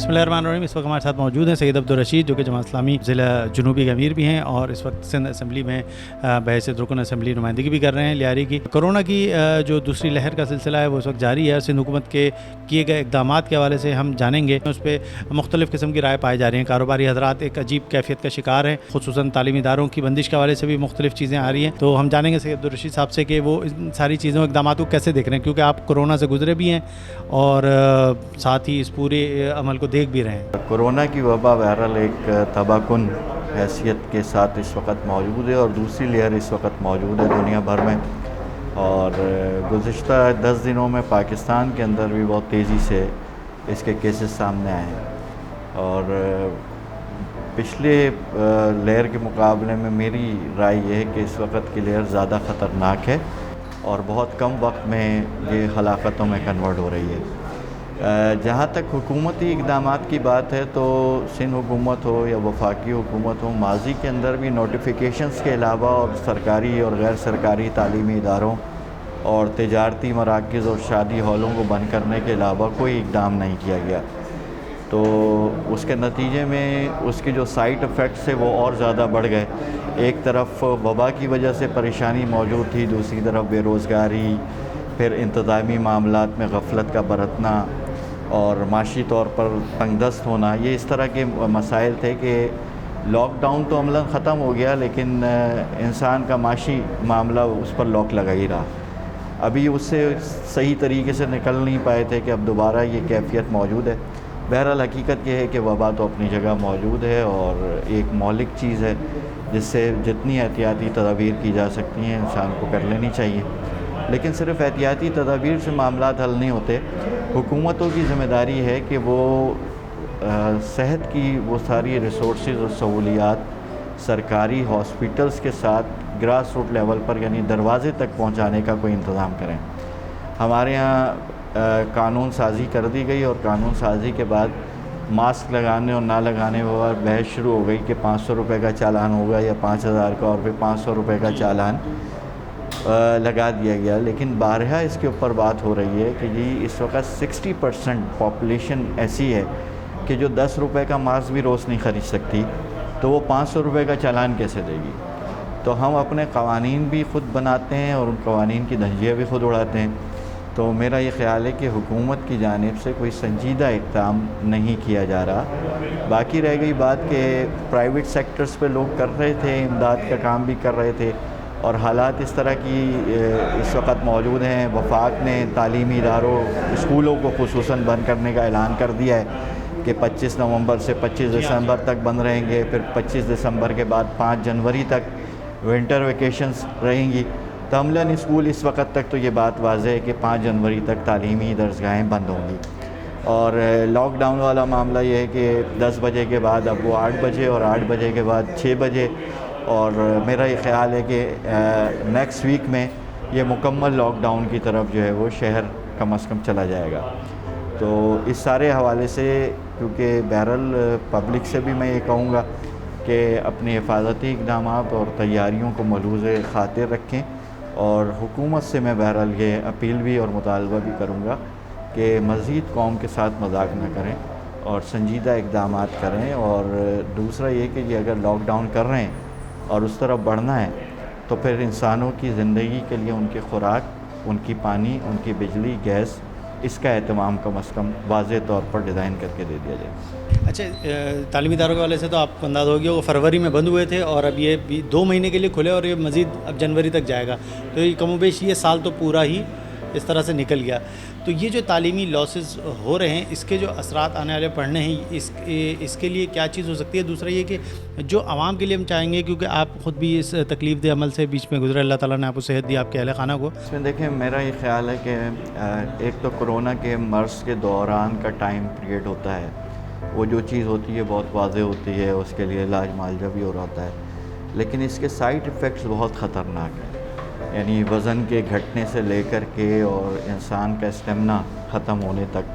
بسم اللہ الرحمن الرحیم. اس وقت ہمارے ساتھ موجود ہیں سید عبدالرشید جو کہ جماعت اسلامی ضلع جنوبی کے امیر بھی ہیں اور اس وقت سندھ اسمبلی میں بحیثیت رکن اسمبلی نمائندگی بھی کر رہے ہیں لیاری کی. کرونا کی جو دوسری لہر کا سلسلہ ہے وہ اس وقت جاری ہے. سندھ حکومت کے کیے گئے اقدامات کے حوالے سے ہم جانیں گے. اس پہ مختلف قسم کی رائے پائی جا رہی ہیں. کاروباری حضرات ایک عجیب کیفیت کا شکار ہیں, خصوصاً تعلیمی اداروں کی بندش کے حوالے سے بھی مختلف چیزیں آ رہی ہیں. تو ہم جانیں گے سید عبدالرشید صاحب سے کہ وہ ان ساری چیزوں اقدامات کو کیسے دیکھ رہے ہیں, کیونکہ آپ کرونا سے گزرے بھی ہیں اور ساتھ ہی اس پورے عمل کو دیکھ بھی رہے ہیں. کورونا کی وبا بہرحال ایک تباہ کن حیثیت کے ساتھ اس وقت موجود ہے اور دوسری لہر اس وقت موجود ہے دنیا بھر میں. اور گزشتہ 10 دنوں میں پاکستان کے اندر بھی بہت تیزی سے اس کے کیسز سامنے آئے ہیں. اور پچھلے لہر کے مقابلے میں میری رائے یہ ہے کہ اس وقت کی لہر زیادہ خطرناک ہے اور بہت کم وقت میں یہ ہلاکتوں میں کنورٹ ہو رہی ہے. جہاں تک حکومتی اقدامات کی بات ہے تو سندھ حکومت ہو یا وفاقی حکومت ہو, ماضی کے اندر بھی نوٹیفیکیشنز کے علاوہ اور سرکاری اور غیر سرکاری تعلیمی اداروں اور تجارتی مراکز اور شادی ہالوں کو بند کرنے کے علاوہ کوئی اقدام نہیں کیا گیا. تو اس کے نتیجے میں اس کے جو سائیڈ افیکٹس ہیں وہ اور زیادہ بڑھ گئے. ایک طرف وبا کی وجہ سے پریشانی موجود تھی, دوسری طرف بے روزگاری, پھر انتظامی معاملات میں غفلت کا برتنا اور معاشی طور پر تنگ دست ہونا. یہ اس طرح کے مسائل تھے کہ لاک ڈاؤن تو عملاً ختم ہو گیا لیکن انسان کا معاشی معاملہ اس پر لاک لگا ہی رہا. ابھی اس سے صحیح طریقے سے نکل نہیں پائے تھے کہ اب دوبارہ یہ کیفیت موجود ہے. بہرحال حقیقت یہ ہے کہ وبا تو اپنی جگہ موجود ہے اور ایک مہلک چیز ہے جس سے جتنی احتیاطی تدابیر کی جا سکتی ہیں انسان کو کر لینی چاہیے. لیکن صرف احتیاطی تدابیر سے معاملات حل نہیں ہوتے. حکومتوں کی ذمہ داری ہے کہ وہ صحت کی وہ ساری ریسورسز اور سہولیات سرکاری ہاسپیٹلز کے ساتھ گراس روٹ لیول پر یعنی دروازے تک پہنچانے کا کوئی انتظام کریں. ہمارے یہاں قانون سازی کر دی گئی اور قانون سازی کے بعد ماسک لگانے اور نہ لگانے پر بحث شروع ہو گئی کہ 500 روپے کا چالان ہوگا یا 5000 کا, اور پھر 500 روپے کا چالان لگا دیا گیا. لیکن بارہا اس کے اوپر بات ہو رہی ہے کہ جی اس وقت 60% پاپولیشن ایسی ہے کہ جو 10 روپے کا ماسک بھی روز نہیں خرید سکتی, تو وہ 500 روپے کا چالان کیسے دے گی. تو ہم اپنے قوانین بھی خود بناتے ہیں اور ان قوانین کی دھجیاں بھی خود اڑاتے ہیں. تو میرا یہ خیال ہے کہ حکومت کی جانب سے کوئی سنجیدہ اقدام نہیں کیا جا رہا. باقی رہ گئی بات کہ پرائیویٹ سیکٹرز پہ لوگ کر رہے تھے, امداد کا کام بھی کر رہے تھے اور حالات اس طرح کی اس وقت موجود ہیں. وفاق نے تعلیمی اداروں اسکولوں کو خصوصاً بند کرنے کا اعلان کر دیا ہے کہ 25 نومبر سے 25 دسمبر تک بند رہیں گے, پھر 25 دسمبر کے بعد 5 جنوری تک ونٹر ویکیشنز رہیں گی. تو عملاً اسکول اس وقت تک تو یہ بات واضح ہے کہ 5 جنوری تک تعلیمی درسگاہیں بند ہوں گی. اور لاک ڈاؤن والا معاملہ یہ ہے کہ 10 بجے کے بعد اب وہ 8 بجے اور 8 بجے کے بعد 6 بجے. اور میرا یہ خیال ہے کہ نیکسٹ ویک میں یہ مکمل لاک ڈاؤن کی طرف جو ہے وہ شہر کم از کم چلا جائے گا. تو اس سارے حوالے سے کیونکہ بہرحال پبلک سے بھی میں یہ کہوں گا کہ اپنے حفاظتی اقدامات اور تیاریوں کو ملحوظ خاطر رکھیں, اور حکومت سے میں بہرحال یہ اپیل بھی اور مطالبہ بھی کروں گا کہ مزید قوم کے ساتھ مذاق نہ کریں اور سنجیدہ اقدامات کریں. اور دوسرا یہ کہ یہ اگر لاک ڈاؤن کر رہے ہیں اور اس طرف بڑھنا ہے تو پھر انسانوں کی زندگی کے لیے ان کی خوراک, ان کی پانی, ان کی بجلی, گیس, اس کا اہتمام کم از کم واضح طور پر ڈیزائن کر کے دے دیا جائے. اچھا, تعلیمی اداروں کے والے سے تو آپ کو انداز ہو گیا وہ فروری میں بند ہوئے تھے اور اب یہ 2 مہینے کے لیے کھلے اور یہ مزید اب جنوری تک جائے گا. تو یہ کم و بیش یہ سال تو پورا ہی اس طرح سے نکل گیا. تو یہ جو تعلیمی لاسز ہو رہے ہیں اس کے جو اثرات آنے والے پڑھنے ہیں اس کے لیے کیا چیز ہو سکتی ہے. دوسرا یہ کہ جو عوام کے لیے ہم چاہیں گے, کیونکہ آپ خود بھی اس تکلیف دہ عمل سے بیچ میں گزرے, اللہ تعالیٰ نے آپ کو صحت دی, آپ کے اہل خانہ کو. اس میں دیکھیں میرا یہ خیال ہے کہ ایک تو کرونا کے مرض کے دوران کا ٹائم پیریڈ ہوتا ہے, وہ جو چیز ہوتی ہے بہت واضح ہوتی ہے, اس کے لیے علاج معالجہ بھی ہو رہا ہوتا ہے. لیکن اس کے سائیڈ ایفیکٹس بہت خطرناک ہیں, یعنی وزن کے گھٹنے سے لے کر کے اور انسان کا اسٹیمنا ختم ہونے تک.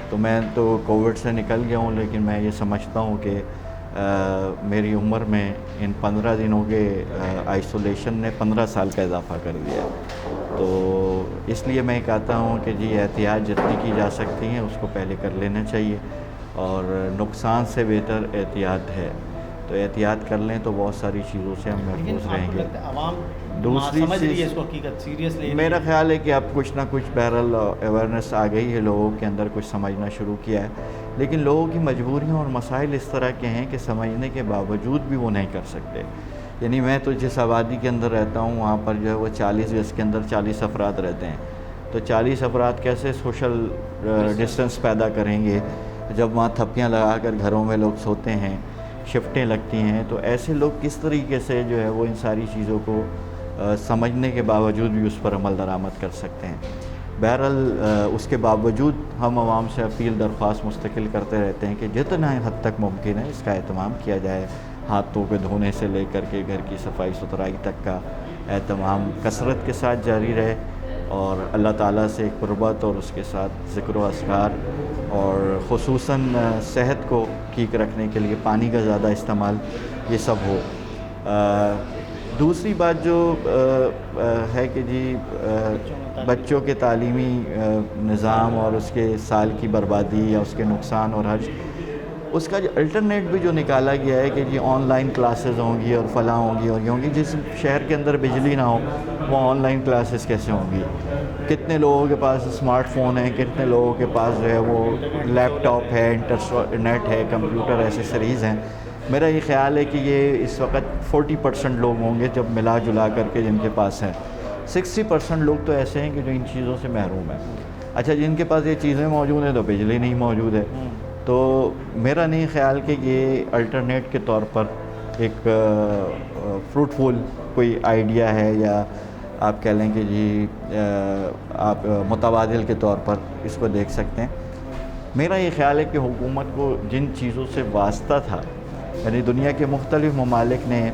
تو میں تو کووڈ سے نکل گیا ہوں, لیکن میں یہ سمجھتا ہوں کہ میری عمر میں ان 15 دنوں کے آئسولیشن نے 15 سال کا اضافہ کر دیا. تو اس لیے میں کہتا ہوں کہ جی احتیاط جتنی کی جا سکتی ہیں اس کو پہلے کر لینا چاہیے. اور نقصان سے بہتر احتیاط ہے، تو احتیاط کر لیں تو بہت ساری چیزوں سے ہم محفوظ رہیں گے۔ دوسری چیز میرا خیال ہے کہ اب کچھ نہ کچھ بہرحال اویئرنیس آ گئی ہے، لوگوں کے اندر کچھ سمجھنا شروع کیا ہے، لیکن لوگوں کی مجبوریاں اور مسائل اس طرح کے ہیں کہ سمجھنے کے باوجود بھی وہ نہیں کر سکتے۔ یعنی میں تو جس آبادی کے اندر رہتا ہوں وہاں پر جو ہے وہ 40 گز کے اندر 40 افراد رہتے ہیں، تو 40 افراد کیسے سوشل ڈسٹنس پیدا کریں گے جب وہاں تھپیاں لگا کر گھروں میں لوگ سوتے ہیں، شفٹیں لگتی ہیں، تو ایسے لوگ کس طریقے سے جو ہے وہ ان ساری چیزوں کو سمجھنے کے باوجود بھی اس پر عمل درآمد کر سکتے ہیں۔ بہرحال اس کے باوجود ہم عوام سے اپیل درخواست مستقل کرتے رہتے ہیں کہ جتنا حد تک ممکن ہے اس کا اہتمام کیا جائے، ہاتھوں کے دھونے سے لے کر کے گھر کی صفائی ستھرائی تک کا اہتمام کثرت کے ساتھ جاری رہے، اور اللہ تعالیٰ سے قربت اور اس کے ساتھ ذکر و اذکار، اور خصوصاً صحت کو ٹھیک رکھنے کے لیے پانی کا زیادہ استعمال، یہ سب ہو۔ دوسری بات جو ہے کہ جی بچوں کے تعلیمی نظام اور اس کے سال کی بربادی یا اس کے نقصان اور حرج، اس کا جو الٹرنیٹ بھی جو نکالا گیا ہے کہ جی آن لائن کلاسز ہوں گی اور فلاں ہوں گی اور یہ ہوں گی، جس شہر کے اندر بجلی نہ ہو وہ آن لائن کلاسز کیسے ہوں گی؟ کتنے لوگوں کے پاس اسمارٹ فون ہیں، کتنے لوگوں کے پاس جو ہے وہ لیپ ٹاپ ہے، انٹرنیٹ ہے، کمپیوٹر ایسیسریز ہیں۔ میرا یہ خیال ہے کہ یہ اس وقت 40% لوگ ہوں گے جب ملا جلا کر کے جن کے پاس ہیں، 60% لوگ تو ایسے ہیں کہ جو ان چیزوں سے محروم ہیں۔ اچھا، جن کے پاس یہ چیزیں موجود ہیں تو بجلی نہیں موجود ہے، تو میرا نہیں خیال کہ یہ الٹرنیٹ کے طور پر ایک فروٹفل کوئی آئیڈیا ہے، یا آپ کہہ لیں کہ جی آپ متبادل کے طور پر اس کو دیکھ سکتے ہیں۔ میرا یہ خیال ہے کہ حکومت کو جن چیزوں سے واسطہ تھا، یعنی دنیا کے مختلف ممالک نے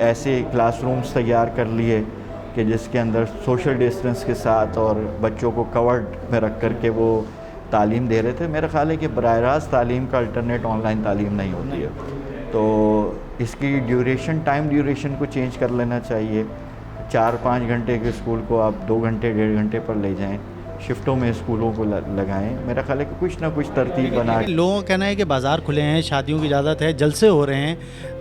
ایسے کلاس رومز تیار کر لیے کہ جس کے اندر سوشل ڈسٹنس کے ساتھ اور بچوں کو کورڈ میں رکھ کر کے وہ تعلیم دے رہے تھے۔ میرا خیال ہے کہ براہ راست تعلیم کا الٹرنیٹ آن لائن تعلیم نہیں ہوتی ہے، تو اس کی ٹائم ڈیوریشن کو چینج کر لینا چاہیے۔ 4-5 گھنٹے کے اسکول کو آپ 2 گھنٹے 1.5 گھنٹے پر لے جائیں، شفٹوں میں اسکولوں کو لگائیں۔ میرا خیال ہے کہ کچھ نہ کچھ ترتیب بنا کے لوگوں کا کہنا ہے کہ بازار کھلے ہیں، شادیوں کی اجازت ہے، جلسے ہو رہے ہیں،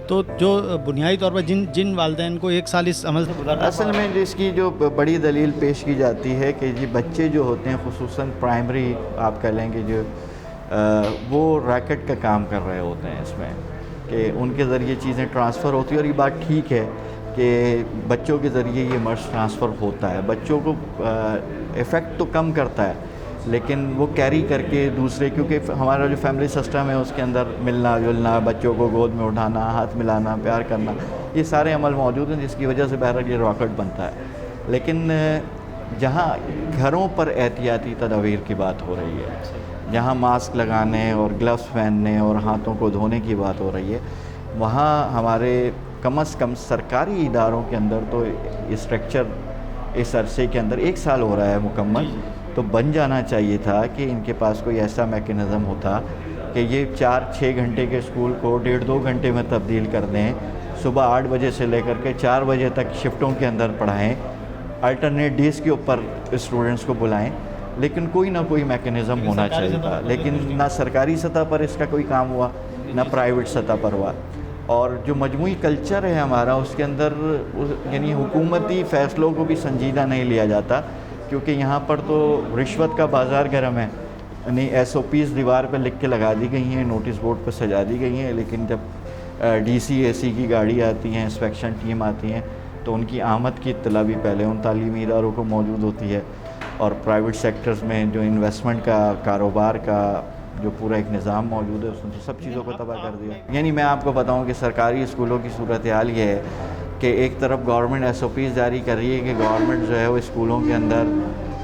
تو جو بنیادی طور پر جن والدین کو 1 سال اس عمل سے گزرنا، اصل میں اس کی جو بڑی دلیل پیش کی جاتی ہے کہ جی بچے جو ہوتے ہیں خصوصاً پرائمری آپ کہہ لیں کہ جو وہ ریکٹ کا کام کر رہے ہوتے ہیں، اس میں کہ ان کے ذریعے چیزیں ٹرانسفر ہوتی ہیں، اور یہ بات ٹھیک ہے کہ بچوں کے ذریعے یہ مرض ٹرانسفر ہوتا ہے، بچوں کو افیکٹ تو کم کرتا ہے لیکن وہ کیری کر کے دوسرے، کیونکہ ہمارا جو فیملی سسٹم ہے اس کے اندر ملنا جلنا، بچوں کو گود میں اٹھانا، ہاتھ ملانا، پیار کرنا، یہ سارے عمل موجود ہیں جس کی وجہ سے بہرحال یہ راکٹ بنتا ہے۔ لیکن جہاں گھروں پر احتیاطی تدابیر کی بات ہو رہی ہے، جہاں ماسک لگانے اور گلوز پہننے اور ہاتھوں کو دھونے کی بات ہو رہی ہے، وہاں ہمارے کم از کم sرکاری اداروں کے اندر تو اسٹرکچر اس عرصے کے اندر 1 سال ہو رہا ہے مکمل، تو بن جانا چاہیے تھا کہ ان کے پاس کوئی ایسا میکینزم ہوتا کہ یہ 4-6 گھنٹے کے اسکول کو 1.5-2 گھنٹے میں تبدیل کر دیں، صبح 8 بجے سے لے کر کے 4 بجے تک شفٹوں کے اندر پڑھائیں، الٹرنیٹ ڈیز کے اوپر اسٹوڈنٹس کو بلائیں، لیکن کوئی نہ کوئی میکینزم ہونا چاہیے تھا۔ لیکن نہ سرکاری سطح پر اس کا کوئی کام ہوا، نہ پرائیویٹ سطح پر ہوا، اور جو مجموعی کلچر ہے ہمارا اس کے اندر یعنی حکومتی فیصلوں کو بھی سنجیدہ نہیں لیا جاتا، کیونکہ یہاں پر تو رشوت کا بازار گرم ہے، یعنی SOPs دیوار پہ لکھ کے لگا دی گئی ہیں، نوٹس بورڈ پہ سجا دی گئی ہیں، لیکن جب DC AC کی گاڑی آتی ہیں، انسپیکشن ٹیم آتی ہیں، تو ان کی آمد کی اطلاع بھی پہلے ان تعلیمی اداروں کو موجود ہوتی ہے، اور پرائیویٹ سیکٹرز میں جو انویسٹمنٹ کا، کاروبار کا جو پورا ایک نظام موجود ہے اس نے سب چیزوں کو تباہ کر دیا۔ یعنی میں آپ کو بتاؤں کہ سرکاری اسکولوں کی صورتحال یہ ہے کہ ایک طرف گورنمنٹ SOPs جاری کر رہی ہے کہ گورنمنٹ جو ہے وہ اسکولوں کے اندر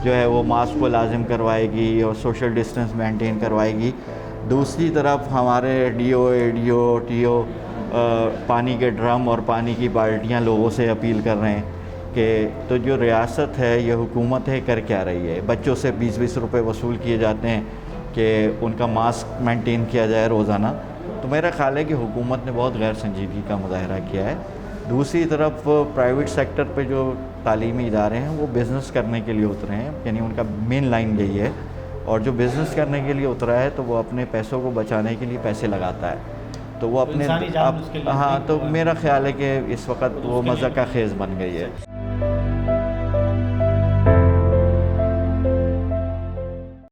جو ہے وہ ماسک کو لازم کروائے گی اور سوشل ڈسٹنس مینٹین کروائے گی، دوسری طرف ہمارے DO ADO TO پانی کے ڈرم اور پانی کی بالٹیاں لوگوں سے اپیل کر رہے ہیں کہ تو جو ریاست ہے، یہ حکومت ہے، کر کیا رہی ہے؟ بچوں سے 20-20 روپے وصول کیے جاتے ہیں کہ ان کا ماسک مینٹین کیا جائے روزانہ، تو میرا خیال ہے کہ حکومت نے بہت غیر سنجیدگی کا مظاہرہ کیا ہے۔ دوسری طرف پرائیویٹ سیکٹر پہ جو تعلیمی ادارے ہیں وہ بزنس کرنے کے لیے اترے ہیں، یعنی ان کا مین لائن یہی ہے اور جو بزنس کرنے کے لیے اترا ہے تو وہ اپنے پیسوں کو بچانے کے لیے پیسے لگاتا ہے، تو وہ اپنے انسانی جان اس کے لیے ہاں، تو نہیں میرا خیال ہے کہ اس وقت وہ مذاق خیز بن گئی ہے۔